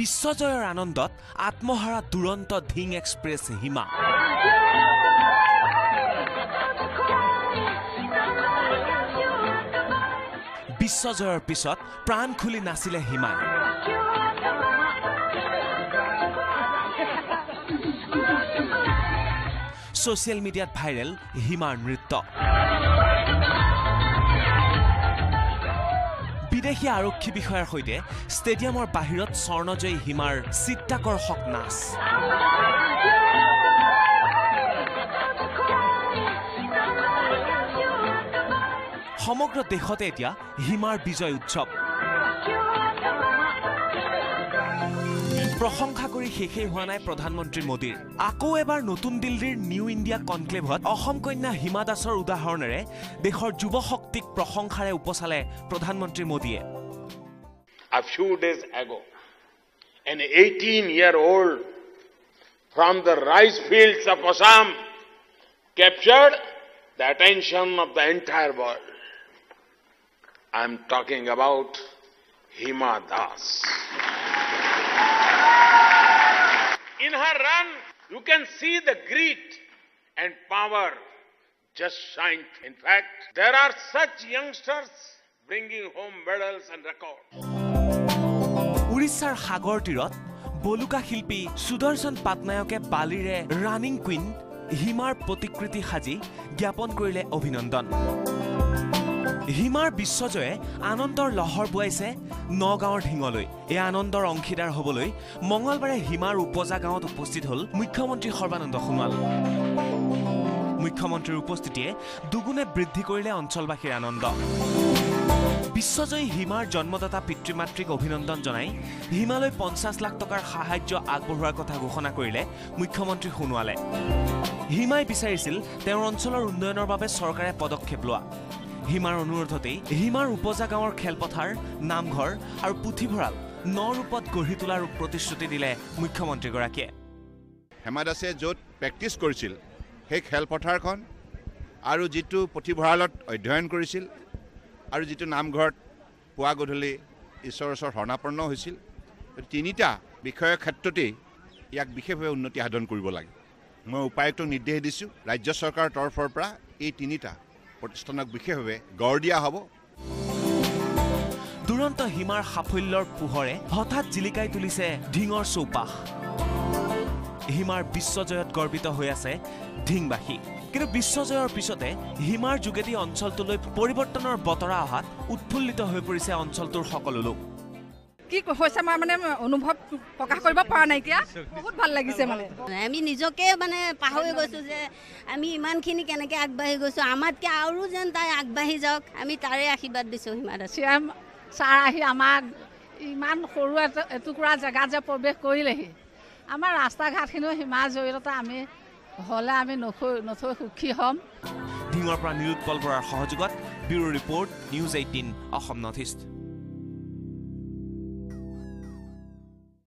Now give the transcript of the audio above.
বিশ্বজয়ৰ আনন্দত আত্মহাৰা দুৰন্ত ধিং এক্সপ্ৰেছ হিমা বিশ্বজয়ৰ পিছত প্ৰাণ খুলি নাছিলে হিমাই সোশ্যাল মিডিয়াত ভাইৰেল হিমাৰ নৃত্য বিদেশী আৰক্ষী বিষয়াৰ সৈতে ষ্টেডিয়ামৰ বাহিৰত স্বৰ্ণজয়ী হিমাৰ চিত্তাকৰ্ষক নাচ সমগ্ৰ দেশতে এতিয়া হিমাৰ বিজয় উৎসৱ প্ৰশংসা কৰি শেষেই হোৱা নাই প্ৰধানমন্ত্ৰী মোদীৰ আকৌ এবাৰ নতুন দিল্লীৰ নিউ ইণ্ডিয়া কনক্লেভত অসম কন্যা হিমা দাসৰ উদাহৰণেৰে দেশৰ যুৱ শক্তিক প্ৰশংসাৰে উপচালে প্ৰধানমন্ত্ৰী মোদীয়ে A few days ago, an 18-year-old from the rice fields of Assam captured the attention of the entire world. I'm talking about Hima Das. In her run, you can see the grit and power just shine. In fact, there are such youngsters bringing home medals and records. উৰিষ্যাৰ সাগৰ তীৰত বলুকা শিল্পী সুদৰ্শন পাটনায়কে বালিৰে running queen হিমাৰ প্ৰতিকৃতি সাজি জ্ঞাপন কৰিলে অভিনন্দন হিমাৰ বিশ্বজয়ে আনন্দৰ লহৰ বুৱাইছে নগাঁৱৰ ঢিঙলৈ এই আনন্দৰ অংশীদাৰ হ'বলৈ মঙলবাৰে হিমাৰ উপজা গাঁৱত উপস্থিত হ'ল মুখ্যমন্ত্ৰী সৰ্বানন্দ সোণোৱাল মুখ্যমন্ত্ৰীৰ উপস্থিতিয়ে দুগুণে বৃদ্ধি কৰিলে অঞ্চলবাসীৰ আনন্দ বিশ্বজয়ী হিমাৰ জন্মদাতা পিতৃ-মাতৃক অভিনন্দন জনাই হিমালৈ 50 লাখ টকাৰ সাহায্য আগবঢ়োৱাৰ কথা ঘোষণা কৰিলে মুখ্যমন্ত্ৰী সোণোৱালে হিমাই বিচাৰিছিল তেওঁৰ অঞ্চলৰ উন্নয়নৰ বাবে চৰকাৰে পদক্ষেপ লোৱা হিমাৰ অনুৰোধতেই হিমাৰ উপজা গাঁৱৰ খেলপথাৰ নামঘৰ আৰু পুথিভঁৰাল নৰূপত গঢ়ি তোলাৰ প্ৰতিশ্ৰুতি দিলে মুখ্যমন্ত্ৰীগৰাকীয়ে হিমা দাসে য'ত প্ৰেক্টিছ কৰিছিল সেই খেলপথাৰখন আৰু যিটো পুথিভঁৰালত অধ্যয়ন কৰিছিল আৰু যিটো নামঘৰত পুৱা গধূলি ঈশ্বৰৰ ওচৰত শৰণাপন্ন হৈছিল তিনিটা বিষয়ৰ ক্ষেত্ৰতেই ইয়াক বিশেষভাৱে উন্নতি সাধন কৰিব লাগে মই উপায়ুক্তক নিৰ্দেশ দিছোঁ ৰাজ্য চৰকাৰৰ তৰফৰ পৰা এই তিনিটা প্ৰতিষ্ঠানক বিশেষভাৱে গঢ় দিয়া হ'ব দুৰন্ত হিমাৰ সাফল্যৰ পোহৰে হঠাৎ জিলিকাই তুলিছে ঢিঙৰ চৌপাশ হিমাৰ বিশ্বজয়ত গৰ্বিত হৈ আছে ঢিংবাসী কিন্তু বিশ্বজয়ৰ পিছতে হিমাৰ যোগেদি অঞ্চলটোলৈ পৰিৱৰ্তনৰ বতৰা অহাত উৎফুল্লিত হৈ পৰিছে অঞ্চলটোৰ সকলো লোক কি হৈছে মানে অনুভৱ প্ৰকাশ কৰিব পৰা নাই এতিয়া বহুত ভাল লাগিছে মানে আমি নিজকে মানে পাহৰি গৈছোঁ যে আমি ইমানখিনি কেনেকৈ আগবাঢ়ি গৈছোঁ আমাতকৈ আৰু যেন তাই আগবাঢ়ি যাওক আমি তাৰে আশীৰ্বাদ দিছোঁ হিমা দাস ছাৰ আহি আমাক ইমান সৰু এটুকুৰা জেগাত যে প্ৰৱেশ কৰিলেহি আমাৰ ৰাস্তা ঘাটখিনিও হিমাৰ জৰিয়তে আমি হ'লে আমি নথৈ সুখী হ'ম ঢিঙৰ পৰা নিৰুৎপল বৰাৰ সহযোগত bureau report news 18 Assam north east